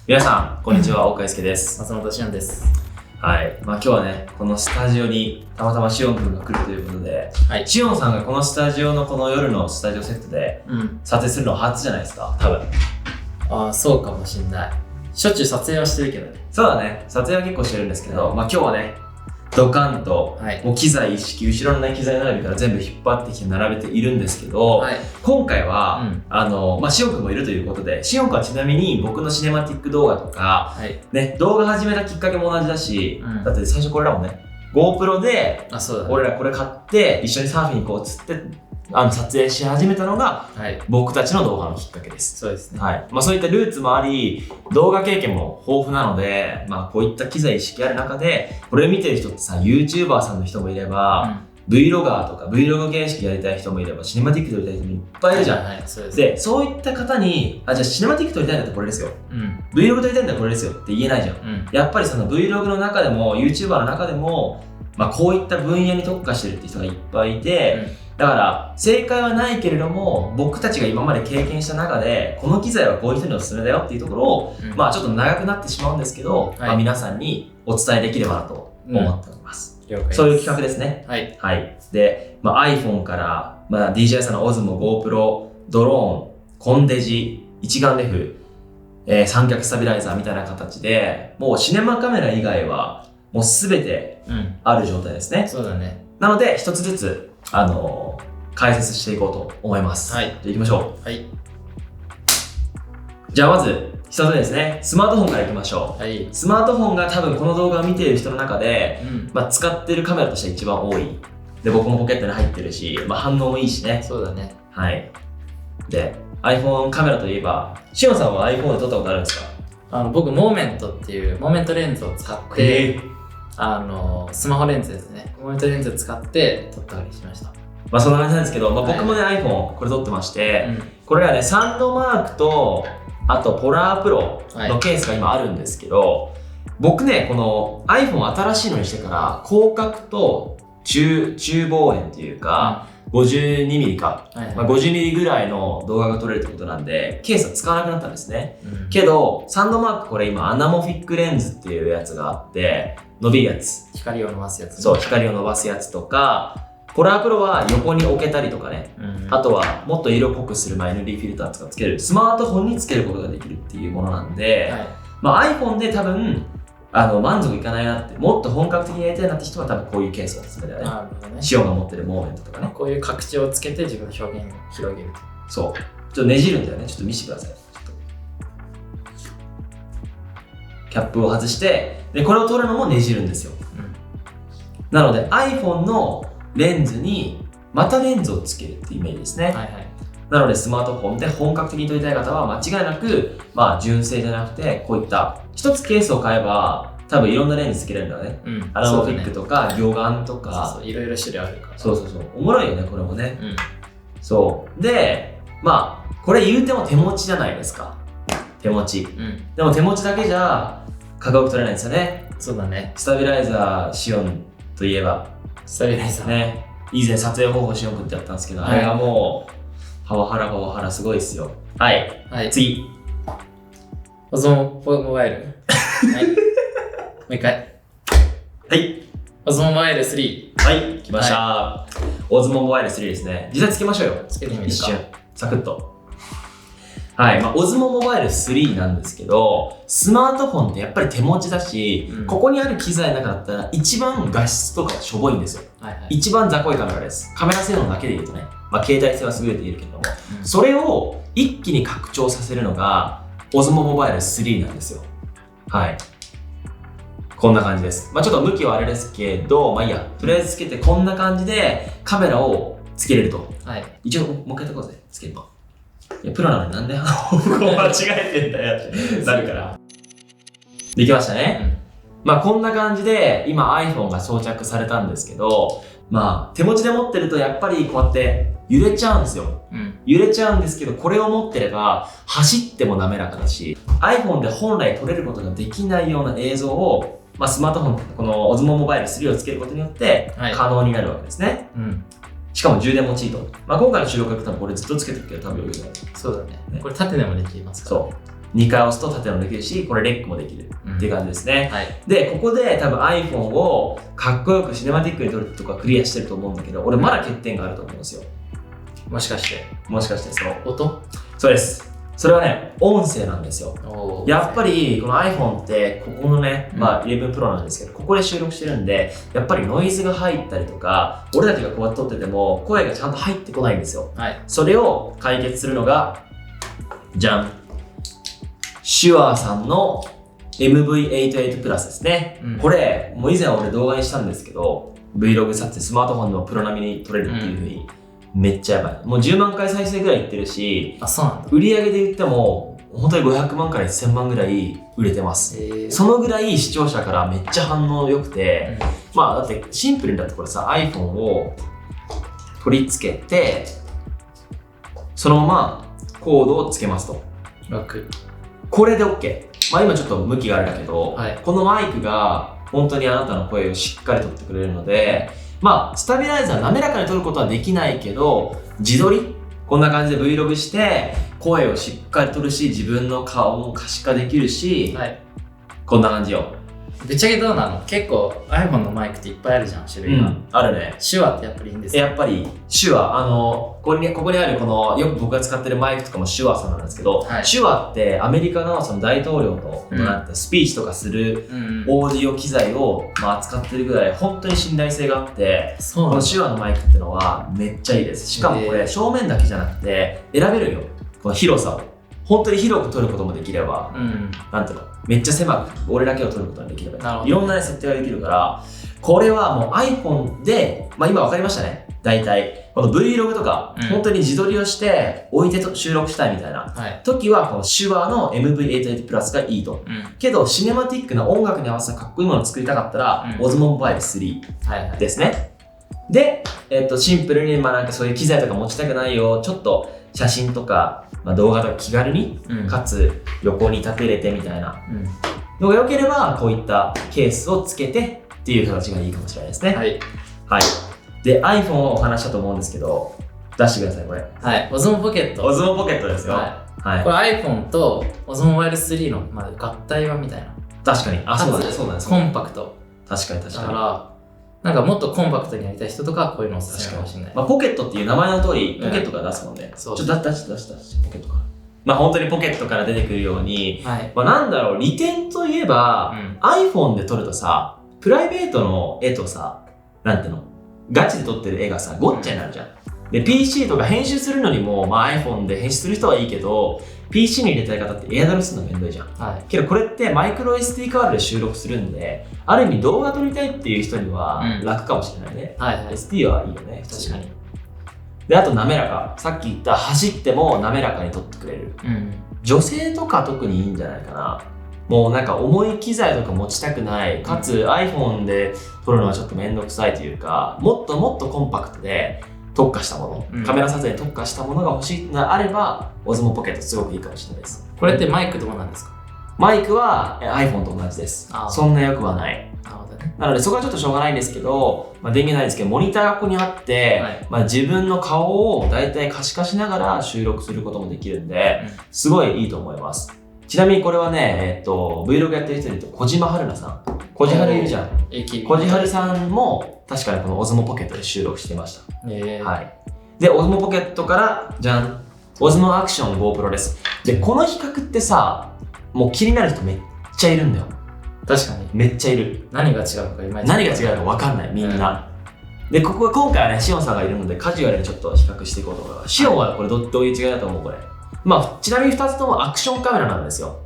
皆さん、こんにちは。岡祐介です。松本しおんです。はい。今日はね、このスタジオにたまたましおんくんが来るということで、はい、しおんさんがこのスタジオのこの夜のスタジオセットで撮影するのは初じゃないですか、多分。ああ、そうかもしんない。しょっちゅう撮影はしてるけどね。そうだね。撮影は結構してるんですけど、今日はね、ドカンと、もう機材一式、後ろのね、機材並びから全部引っ張ってきて並べているんですけど、今回は、しおんくんもいるということで、しおんくんはちなみに僕のシネマティック動画とか、ね、動画始めたきっかけも同じだし、だって最初これらもね、GoPro で、俺らこれ買って、一緒にサーフィンに行こうっつって、撮影し始めたのが、僕たちの動画のきっかけです。そうですね。はい。そういったルーツもあり、動画経験も豊富なので、こういった機材意識ある中で、これを見てる人ってさ、YouTuber さんの人もいれば、Vlogger とか Vlog 形式やりたい人もいれば、シネマティック撮りたい人もいっぱいいるじゃん。で、そういった方に、じゃあシネマティック撮りたいんだったらこれですよ。Vlog 撮りたいんだったらこれですよって言えないじゃん。やっぱりその Vlog の中でも、YouTuber の中でも、こういった分野に特化してるって人がいっぱいいて、だから正解はないけれども僕たちが今まで経験した中でこの機材はこういう人におすすめだよっていうところを、ちょっと長くなってしまうんですけど、皆さんにお伝えできればなと思っております。そういう企画ですね。はい。で、iPhone から、DJI さんの Osmo、GoPro、ドローン、コンデジ、一眼レフ、三脚スタビライザーみたいな形でもうシネマカメラ以外はもう全てある状態ですね。そうだね。なので一つずつ解説していこうと思います。じゃあ行きましょう。じゃあまず一つ目ですね。スマートフォンからいきましょう。スマートフォンが多分この動画を見ている人の中で、使ってるカメラとしては一番多い。で、僕もポケットに入ってるし、反応もいいしね。そうだね。はい。で、iPhone カメラといえば、しおんさんは iPhone で撮ったことあるんですか？僕、モーメントっていうモーメントレンズを使って、スマホレンズですね。モーメントレンズを使って撮ったりしました。そんな感じなんですけど、僕もね、iPhone これ撮ってまして、これはね、サンドマークと、あとポラープロのケースが今あるんですけど、僕ね、この iPhone 新しいのにしてから、広角と中望遠っていうか、52mm か、50mm ぐらいの動画が撮れるってことなんで、ケースは使わなくなったんですね。けど、サンドマークこれ今アナモフィックレンズっていうやつがあって、伸びるやつ。光を伸ばすやつ。そう、光を伸ばすやつとか、ポラープロは横に置けたりとかね、あとはもっと色濃くする前 ND フィルターとかつける、スマートフォンにつけることができるっていうものなんで、iPhone で多分、満足いかないなって、もっと本格的にやりたいなって人は多分こういうケースがおすすめだよね。シオンが持ってるモーメントとかね。こういう拡張をつけて自分の表現を広げると。そう。ちょっとねじるんだよね。ちょっと見せてください。キャップを外して、で、これを取るのもねじるんですよ。なので iPhone のレンズにまたレンズをつけるっていうイメージですね。なのでスマートフォンで本格的に撮りたい方は間違いなく、純正じゃなくて、こういった一つケースを買えば多分いろんなレンズつけれるんだよね。アナモフィックとか魚眼とか。いろいろ種類あるから。そう。おもろいよね、これもね。そう。で、これ言うても手持ちじゃないですか。手持ち。でも手持ちだけじゃかっこよく撮れないんですよね。そうだね。スタビライザーシオンといえば。スタビライザー。ね。以前撮影方法しようってやったんですけど、あれがもうパワハラすごいっすよ。次。オズモモバイル。もう一回。オズモモバイル3。来ました。オズモモバイル3ですね。実際つけましょうよ。つけてみるか。一瞬。サクッと。オズモモバイル3なんですけど、スマートフォンってやっぱり手持ちだし、ここにある機材の中だったら一番画質とかしょぼいんですよ。一番雑魚いカメラです。カメラ性能だけで言うとね、携帯性は優れているけれども、それを一気に拡張させるのが、オズモモバイル3なんですよ。こんな感じです。ちょっと向きはあれですけど、いいや、とりあえずつけてこんな感じでカメラをつけれると。一応、もう一回やってこうぜ、つけるの。いや、プロなのになんで方向間違えてんだよってなるから。できましたね。こんな感じで、今 iPhone が装着されたんですけど、手持ちで持ってるとやっぱりこうやって揺れちゃうんですよ。揺れちゃうんですけど、これを持ってれば走っても滑らかだし、iPhone で本来撮れることができないような映像を、スマートフォン、この Osmo Mobile 3をつけることによって可能になるわけですね。しかも充電もちいいと。今回の収録は多分これずっとつけてるけど多分余裕だよ。そうだね。これ縦でもできますから。そう。2回押すと縦のできるし、これレックもできるっていう感じですね。はい。で、ここで多分 iPhone をかっこよくシネマティックに撮るとかクリアしてると思うんだけど、俺まだ欠点があると思うんですよ。もしかして。もしかしてそう。音？そうです。それはね、音声なんですよ。やっぱりこの iPhone ってここのね、11 Pro なんですけど、ここで収録してるんで、やっぱりノイズが入ったりとか、俺たちがこうやって撮ってても声がちゃんと入ってこないんですよ。はい。それを解決するのが、じゃん。手話さんの MV88 プラスですね。これ、もう以前俺動画にしたんですけど、Vlog 撮影スマートフォンのプロ並みに撮れるっていう風に、めっちゃやばい。もう10万回再生ぐらいいってるし、あ、そうなんだ。売り上げで言っても、本当に500万から1000万ぐらい売れてます。そのぐらい視聴者からめっちゃ反応良くて、まあだってシンプルにだってこれさ、iPhone を取り付けて、そのままコードをつけますと。これで OK。まあ今ちょっと向きがあれだけど、このマイクが本当にあなたの声をしっかり取ってくれるので、まあスタビライザー滑らかに取ることはできないけど、自撮りこんな感じで Vlog して声をしっかり取るし、自分の顔も可視化できるし、こんな感じよ。ぶっちゃけどうなの？結構 iPhone のマイクっていっぱいあるじゃん、種類が。あるね。手話ってやっぱりいいんですか？やっぱり手話、ここにあるこのよく僕が使ってるマイクとかも手話さんなんですけど、手話ってアメリカのその大統領のなんてスピーチとかするオーディオ機材を扱ってるぐらい本当に信頼性があって、この手話のマイクってのはめっちゃいいです。しかもこれ正面だけじゃなくて選べるよ。この広さを。本当に広く撮ることもできれば、なんていうの、めっちゃ狭く俺だけを撮ることができればいろんな、設定ができるから、これはもう iPhone で、まあ今分かりましたね。大体この Vlog とか、本当に自撮りをして置いて収録したいみたいな、時はこの手話の MV88 プラスがいいと、けどシネマティックな音楽に合わせたかっこいいものを作りたかったら、Osmo Mobile 3ですね。で、シンプルになんかそういう機材とか持ちたくないよ、ちょっと写真とか、動画とか気軽に、かつ横に立てれてみたいなのが良ければ、こういったケースをつけてっていう形がいいかもしれないですね。はい。で、iPhone をお話したと思うんですけど、出してください、これ。Osmo Pocket。Osmo Pocket ですよ。これ iPhone と Osmo Mobile 3の合体版みたいな。確かに。あ、そうだね、そうだね。コンパクト。確かに。だから、なんかもっとコンパクトにやりたい人とかはこういうのをおすすめかもしれない。ポケットっていう名前の通り、ポケットから出すもんね。ちょっと出して、ポケットから。本当にポケットから出てくるように、なんだろう、利点といえば、iPhone で撮るとさ、プライベートの絵とさ、なんていうの、ガチで撮ってる絵がさ、ごっちゃになるじゃん。で、PC とか編集するのにも、iPhone で編集する人はいいけど、PC に入れたい方ってエアドロするのめんどいじゃん。けどこれってマイクロ SD カードで収録するんで、ある意味動画撮りたいっていう人には楽かもしれないね。SD はいいよね、確かに。で、あと滑らか。さっき言った走っても滑らかに撮ってくれる。女性とか特にいいんじゃないかな。もうなんか重い機材とか持ちたくない。かつ iPhone で撮るのはちょっとめんどくさいというか、もっともっとコンパクトで、特化したもの、カメラ撮影に特化したものが欲しいのであれば Osmo Pocket すごくいいかもしれないです。これってマイクどうなんですか？マイクは iPhone と同じです。そんな良くはない。なのでそこはちょっとしょうがないんですけど、電源ないですけどモニターがここにあって、自分の顔をだいたい可視化しながら収録することもできるんで、すごいいいと思います。ちなみにこれはね、Vlog やってる人に言うと小島春菜さん、小島春いるじゃん。小島春さんも確かにこの Osmo Pocket で収録してました。はい。で、Osmo Pocket からじゃん、Osmo Action GoPro です。で、この比較ってさ、もう気になる人めっちゃいるんだよ。確かに。めっちゃいる。何が違うのか今何が違うのか分かんない、みんな。で、今回はね、シオンさんがいるのでカジュアルにちょっと比較していこうと思います。シオンはこれどういう違いだと思うこれ。ちなみに2つともアクションカメラなんですよ。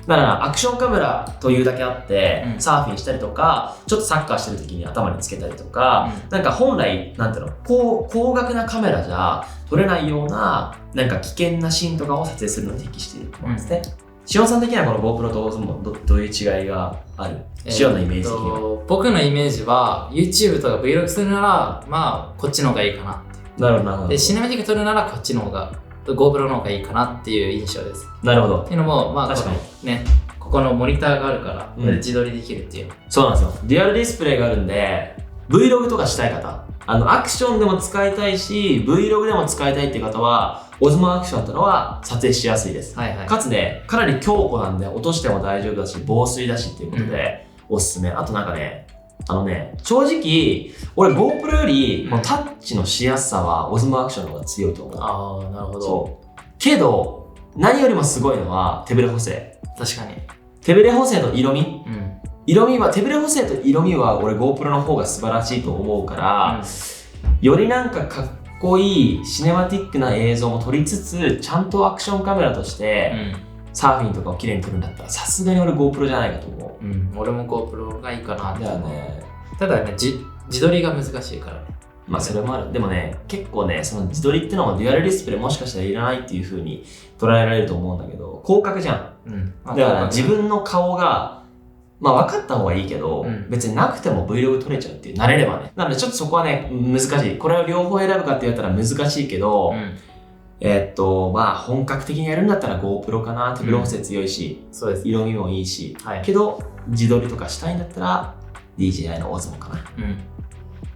だからアクションカメラというだけあって、サーフィンしたりとか、ちょっとサッカーしてる時に頭につけたりとか、なんか本来、なんていうの、高額なカメラじゃ撮れないような、なんか危険なシーンとかを撮影するのに適していると思うんですね。シオンさん的にはこの GoPro と Osmo どういう違いがある？シオンのイメージ的には。僕のイメージは YouTube とか Vlog するなら、こっちの方がいいかなって。なるほど。で、シネマティック撮るならこっちの方が、GoPro の方がいいかなっていう印象です。なるほど。っていうのも、確かにね、ここのモニターがあるから、これで自撮りできるっていう。そうなんですよ。デュアルディスプレイがあるんで、Vlog とかしたい方、アクションでも使いたいし、Vlog でも使いたいっていう方は、オズモアクションってのは撮影しやすいです。はいはい。かつね、かなり強固なんで、落としても大丈夫だし、防水だしっていうことで、おすすめ。あとなんかね、正直、俺 GoPro より、タッチのしやすさは、オズモアクションの方が強いと思う。ああ、なるほど。そう。けど、何よりもすごいのは、手ブレ補正。確かに。手ブレ補正と色味。うん。色味は、手ブレ補正と色味は、俺 GoPro の方が素晴らしいと思うから、よりなんかかっこいいシネマティックな映像も撮りつつ、ちゃんとアクションカメラとして、サーフィンとかを綺麗に撮るんだったら、さすがに俺 GoPro じゃないかと思う。俺も GoPro がいいかなって思う。だよね。ただね、自撮りが難しいからね。まあそれもある。でもね、結構ね、その自撮りってのもデュアルディスプレイもしかしたらいらないっていう風に捉えられると思うんだけど、広角じゃん。だから自分の顔が、まあ分かった方がいいけど、別になくても Vlog 撮れちゃうっていう、慣れればね。なのでちょっとそこはね、難しい。これを両方選ぶかって言ったら難しいけど、まあ本格的にやるんだったら GoPro かな。手ブレ補正強いし、そうです。色味もいいし、けど自撮りとかしたいんだったら DJI の Osmo かな。っ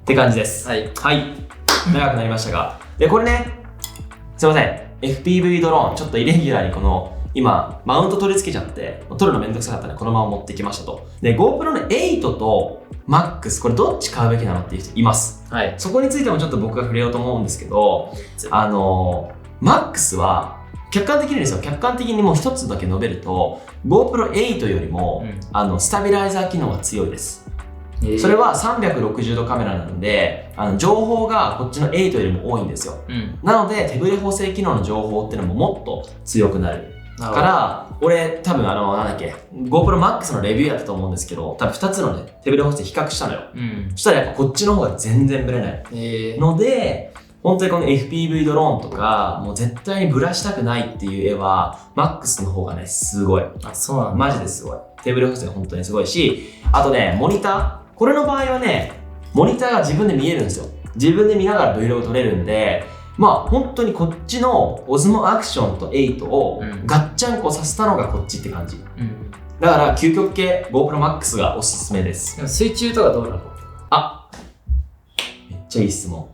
て感じです。はい。長くなりましたが。で、これね、すいません。FPV ドローン、ちょっとイレギュラーにこの、今、マウント取り付けちゃって、撮るのめんどくさかったんで、このまま持ってきましたと。で、GoPro の8と MAX、これどっち買うべきなのっていう人います。はい。そこについてもちょっと僕が触れようと思うんですけど、MAX は、客観的にですよ、客観的にもう一つだけ述べると、GoPro 8よりも、スタビライザー機能が強いです。それは360度カメラなので、情報がこっちの8よりも多いんですよ。なので、手ブレ補正機能の情報っていうのももっと強くなる。から、俺多分なんだっけ、GoPro Max のレビューやったと思うんですけど、多分2つのね、手ブレ補正比較したのよ。そしたらやっぱこっちの方が全然ブレない。ので、本当にこの FPV ドローンとか、もう絶対にブラしたくないっていう絵は、Max の方がね、すごい。そうなんだ。マジですごい。手ブレ補正本当にすごいし、あとね、モニター。これの場合はね、モニターが自分で見えるんですよ。自分で見ながら Vlog 撮れるんで、まあ本当にこっちの Osmo Action と8をガッチャンコさせたのがこっちって感じ。だから究極系 GoPro Max がおすすめです。でも水中とかどうなの？めっちゃいい質問。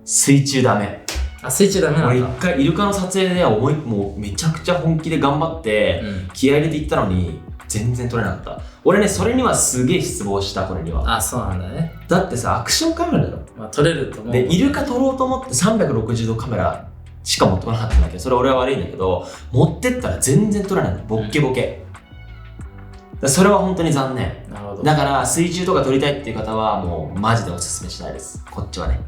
水中ダメ。水中ダメなんだ。俺一回イルカの撮影でもうめちゃくちゃ本気で頑張って気合い入れていったのに全然撮れなかった。俺ね、それにはすげえ失望した、これには。そうなんだね。だってさ、アクションカメラだろ。撮れると思う。で、イルカ撮ろうと思って360度カメラしか持ってこなかったんだけど、それ俺は悪いんだけど、持ってったら全然撮れないの。ボッケボケ。それは本当に残念。なるほど。だから、水中とか撮りたいっていう方は、もうマジでおすすめしないです。こっちはね。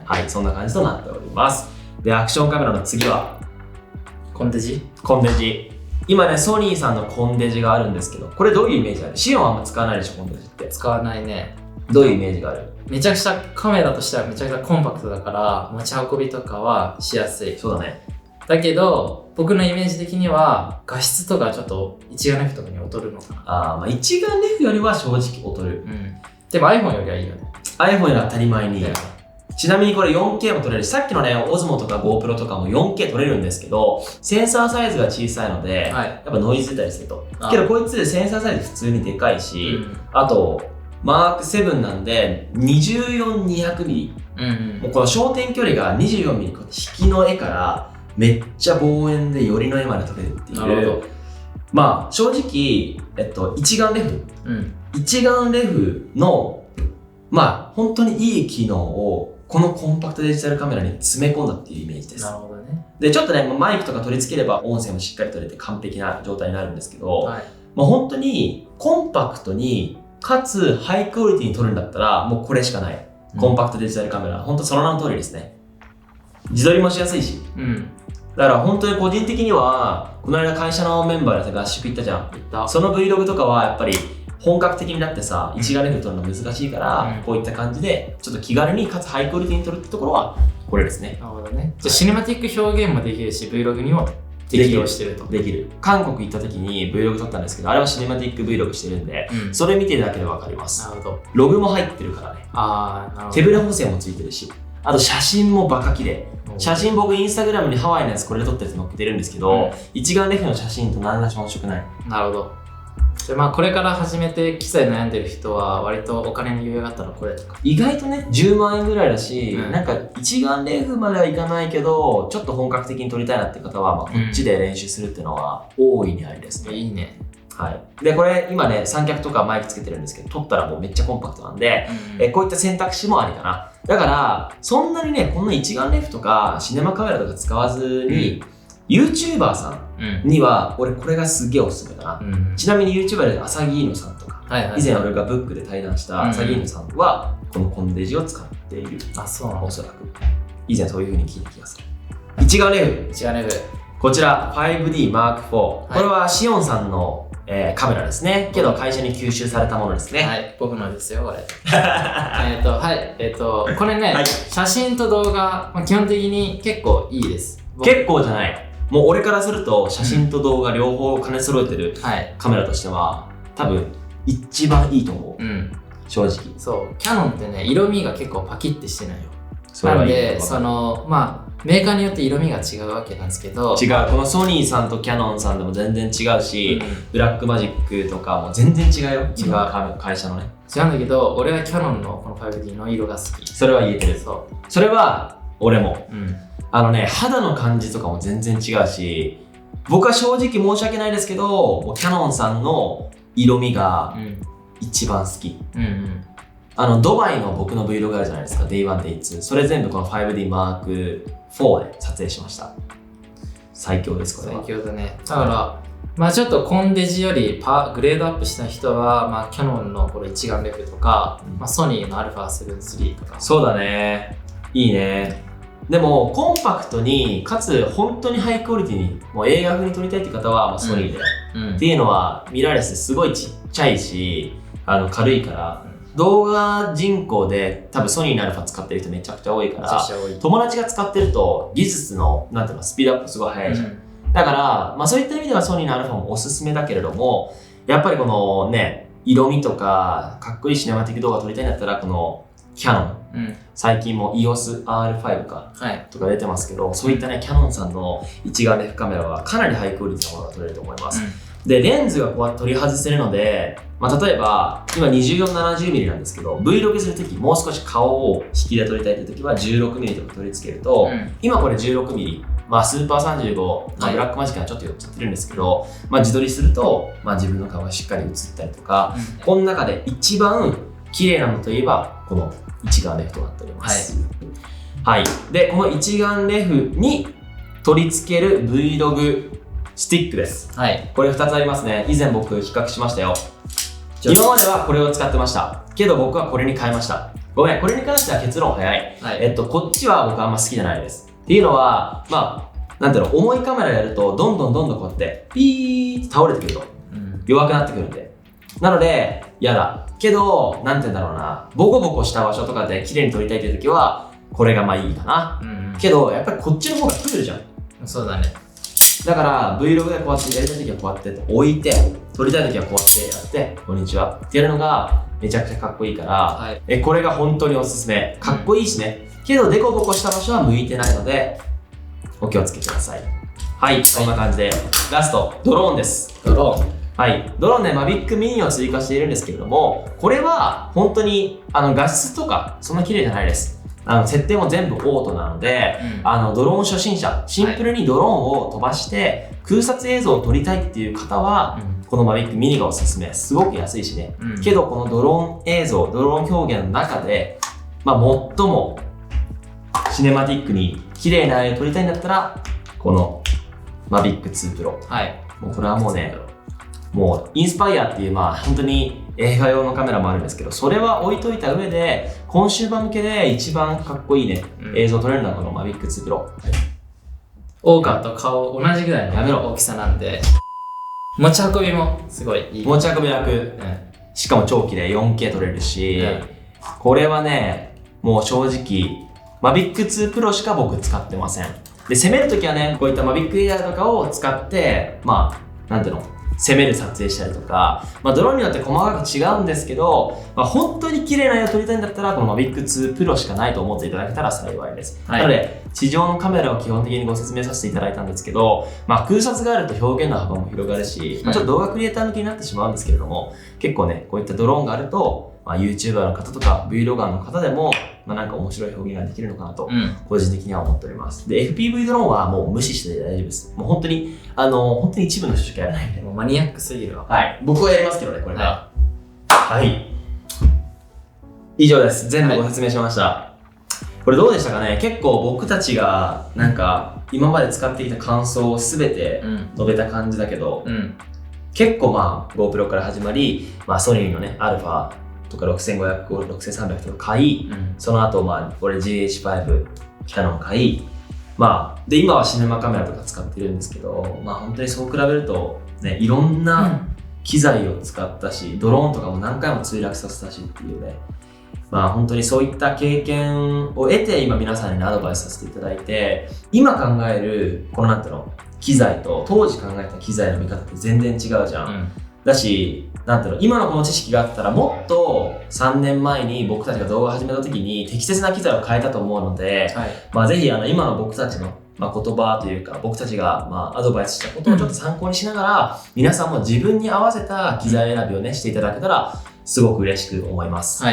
はい、そんな感じとなっております。で、アクションカメラの次は、コンデジ。今ね、ソニーさんのコンデジがあるんですけど、これどういうイメージある？シオンはあんま使わないでしょ、コンデジって。使わないね。どういうイメージがある？めちゃくちゃカメラとしてはめちゃくちゃコンパクトだから、持ち運びとかはしやすい。そうだね。だけど、僕のイメージ的には、画質とかちょっと一眼レフとかに劣るのかな。まあ一眼レフよりは正直劣る。でも iPhone よりはいいよね。iPhone より当たり前に。ちなみにこれ 4K も撮れるし、さっきのね、Osmo とか GoPro とかも 4K 撮れるんですけど、センサーサイズが小さいので、やっぱノイズ出たりすると。けどこいつセンサーサイズ普通にでかいし、あと、マーク7なんで、24-200mm。もうこの焦点距離が 24mm、引きの絵からめっちゃ望遠で寄りの絵まで撮れるっていう。なるほど。まあ、正直、一眼レフ。一眼レフの、まあ、本当にいい機能を、このコンパクトデジタルカメラに詰め込んだっていうイメージです。なるほどね。で、ちょっとね、マイクとか取り付ければ音声もしっかり取れて完璧な状態になるんですけど、まあ本当にコンパクトに、かつハイクオリティに撮るんだったら、もうこれしかない。コンパクトデジタルカメラ。本当その名の通りですね。自撮りもしやすいし。だから本当に個人的には、この間会社のメンバーで合宿行ったじゃん。その Vlog とかはやっぱり、本格的になってさ、一眼レフ撮るの難しいから、こういった感じで、ちょっと気軽にかつハイクオリティに撮るってところは、これですね。なるほどね。じゃあ、シネマティック表現もできるし、Vlog にも適用してると。できる。韓国行った時に Vlog 撮ったんですけど、あれはシネマティック Vlog してるんで、それ見てるだけでわかります。なるほど。ログも入ってるからね。なるほど。手ブレ補正もついてるし、あと写真もバカ綺麗。写真僕インスタグラムにハワイのやつこれで撮ったやつ載っけてるんですけど、一眼レフの写真と何ら遜色ない。なるほど。でまあこれから始めて機材悩んでる人は割とお金に余裕があったらこれとか。意外とね、10万円ぐらいだし、うんなんか一眼レフまではいかないけど、ちょっと本格的に撮りたいなっていう方は、まあ、こっちで練習するっていうのは大いにありですね。いいね。はい。で、これ今ね、三脚とかマイクつけてるんですけど、撮ったらもうめっちゃコンパクトなんで、こういった選択肢もありかな。だから、そんなにね、こんな一眼レフとかシネマカメラとか使わずに、YouTuber さんには、俺これがすげえおすすめだな。ちなみに YouTuber でアサギーノさんとか、以前俺がブックで対談したアサギーノさんは、このコンデジを使っている。あ、そうなの。おそらく。以前そういう風に聞いた気がする。一眼レフ。一眼レフ。こちら 5D Mark IV。これはシオンさんのカメラですね。けど会社に吸収されたものですね。はい、僕のですよ、これ。これね、はい写真と動画、基本的に結構いいです。結構じゃない。もう俺からすると写真と動画両方兼ね揃えてるカメラとしては、多分一番いいと思う。正直。そう、キヤノンってね、色味が結構パキッてしてないよ。それはいい。なんで、メーカーによって色味が違うわけなんですけど、違う。このソニーさんとキヤノンさんでも全然違うし、ブラックマジックとかも全然違うよ。違う会社のね。違うんだけど、俺はキヤノンのこの 5D の色が好き。それは言えてる。それは俺も。肌の感じとかも全然違うし、僕は正直申し訳ないですけど、キヤノンさんの色味が一番好き。ドバイの僕の Vlog あるじゃないですか、Day1、Day2。それ全部この 5D Mark IV で撮影しました。最強です、これは。最強だね。だから、ちょっとコンデジよりグレードアップした人は、キヤノンのこれ一眼レフとか、ソニーの α7 III とか。そうだね。いいね。でも、コンパクトに、かつ本当にハイクオリティに、もう映画風に撮りたいって方は、ソニーで。っていうのは、ミラーレスすごいちっちゃいし、軽いから、動画人口で多分ソニーの α 使ってる人めちゃくちゃ多いから、友達が使ってると技術のなんていうのスピードアップすごい速いじゃん。だから、そういった意味ではソニーの α もおすすめだけれども、やっぱりこのね、色味とかかっこいいシネマティック動画撮りたいんだったら、このキヤノン、最近も EOS R5 か、とか出てますけど、そういったね、キヤノンさんの一眼レフカメラはかなりハイクオリティなものが撮れると思います。で、レンズがこうやって取り外せるので、例えば、今 24-70mm なんですけど、Vlog するとき、もう少し顔を引きで撮りたいというときは 16mm とか取り付けると、今これ 16mm、スーパー35、ブラックマジックはちょっと寄っちゃってるんですけど、自撮りすると、自分の顔がしっかり映ったりとか、この中で一番綺麗なのといえば、この一眼レフとなっております。はい。で、この一眼レフに取り付ける Vlogスティックです。これ2つありますね。以前僕比較しましたよ。今まではこれを使ってました。けど僕はこれに変えました。ごめん、これに関しては結論早い。こっちは僕あんま好きじゃないです。っていうのは、なんだろう、重いカメラやると、どんどんこうやって、ピーって倒れてくると。弱くなってくるんで。なので、嫌だ。けど、なんて言うんだろうな、ボコボコした場所とかで綺麗に撮りたいという時は、これがいいかな。けど、やっぱりこっちの方がクールじゃん。そうだね。だから Vlog でこうやってやりたい時はこうやって置いて、撮りたい時はこうやってやって、こんにちはってやるのがめちゃくちゃかっこいいから、これが本当におすすめ。かっこいいしね。けどデコボコした場所は向いてないので、お気をつけください。はい、そんな感じで。ラスト、ドローンです。ドローン。はい。ドローンね、Mavic Mini を追加しているんですけれども、これは本当に画質とかそんな綺麗じゃないです。設定も全部オートなので、ドローン初心者、シンプルにドローンを飛ばして空撮映像を撮りたいっていう方は、この Mavic Mini がおすすめ。すごく安いしね。けど、このドローン映像、ドローン表現の中で、最もシネマティックに綺麗な絵を撮りたいんだったら、この Mavic 2 Pro。もうこれはもうね、もうインスパイアっていう本当に映画用のカメラもあるんですけど、それは置いといた上で、コンシューマー向けで一番かっこいいね、映像撮れるのはこの Mavic 2 Pro。オーカーと顔同じぐらいの大きさなんで、持ち運びもすごいいい。持ち運び楽。しかも超綺麗、4K 撮れるし、これはね、もう正直、Mavic 2 Pro しか僕使ってません。で、攻めるときはね、こういった Mavic Air とかを使って、なんていうの、攻める撮影したりとか、ドローンによって細かく違うんですけど、本当に綺麗な絵を撮りたいんだったらこの Mavic 2 Pro しかないと思っていただけたら幸いです、なので地上のカメラを基本的にご説明させていただいたんですけど、空撮があると表現の幅も広がるし、ちょっと動画クリエイター向けになってしまうんですけれども、結構ねこういったドローンがあると、YouTuber の方とか Vlogger の方でも、なんか面白い表現ができるのかなと、個人的には思っております。で、FPV ドローンはもう無視して大丈夫です。もう本当に、本当に一部の人しかやらないんで。もうマニアックすぎるわ。はい。僕はやりますけどね、これから。はい。以上です。全部ご説明しました。これどうでしたかね。結構僕たちが、なんか、今まで使ってきた感想を全て述べた感じだけど、結構GoPro から始まり、ソニーのね、アルファとか6500、6300とか買い、その後俺 GH5 キヤノン買い、で今はシネマカメラとか使ってるんですけど、本当にそう比べるとね、いろんな機材を使ったし、ドローンとかも何回も墜落させたしっていうね、本当にそういった経験を得て今皆さんにアドバイスさせていただいて、今考えるこのなんていうの機材と当時考えた機材の見方って全然違うじゃん、だし、なんていうの、今のこの知識があったらもっと3年前に僕たちが動画を始めた時に適切な機材を変えたと思うので、ぜひ今の僕たちの言葉というか、僕たちがアドバイスしたことをちょっと参考にしながら、皆さんも自分に合わせた機材選びをねしていただけたらすごく嬉しく思います。は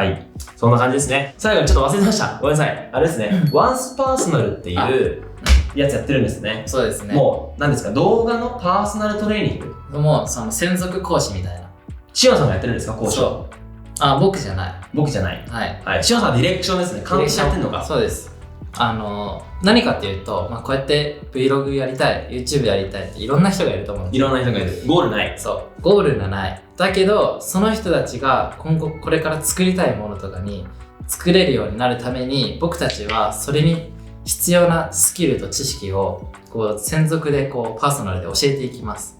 い。そんな感じですね。最後にちょっと忘れてました。ごめんなさい。あれですね。Once Personal っていうやつやってるんですね。そうですね。もう、何ですか、動画のパーソナルトレーニング。もう、その専属講師みたいな。しおんさんがやってるんですか、講師。そう。僕じゃない。僕じゃない。はい。しおんさんはディレクションですね。監督やってんのか。そうです。何かっていうと、こうやって Vlog やりたい、YouTube やりたいっていろんな人がいると思うんですよ。いろんな人がいる。ゴールない。そう。ゴールがない。だけど、その人たちが今後これから作りたいものとかに作れるようになるために、僕たちはそれに必要なスキルと知識を専属でパーソナルで教えていきます。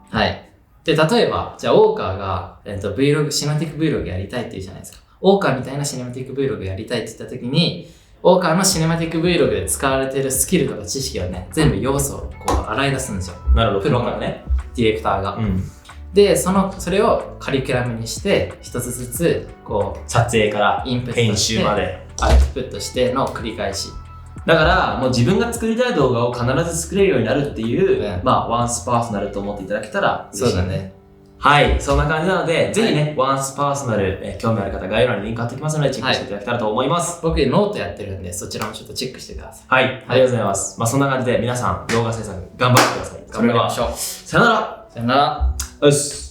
はい。で、例えば、じゃあ、オーカーが、Vlog、シネマティック Vlog やりたいって言うじゃないですか。オーカーみたいなシネマティック Vlog やりたいって言った時に、オーカーのシネマティック Vlog で使われているスキルとか知識をね、全部要素を洗い出すんですよ。なるほど。プロのね、ディレクターが。で、それをカリキュラムにして、一つずつ、撮影からインプット編集までアウトプットしての繰り返し。だからもう自分が作りたい動画を必ず作れるようになるっていう、ワンスパーソナルと思っていただけたら嬉しい。そうだね。はい、そんな感じなので、ぜひね、ワンスパーソナル、興味ある方、概要欄にリンク貼っておきますので、チェックしていただけたらと思います。僕、ノートやってるんで、そちらもちょっとチェックしてください。はい、ありがとうございます。そんな感じで皆さん、動画制作頑張ってください。頑張りましょう。さよなら。さよなら。よし。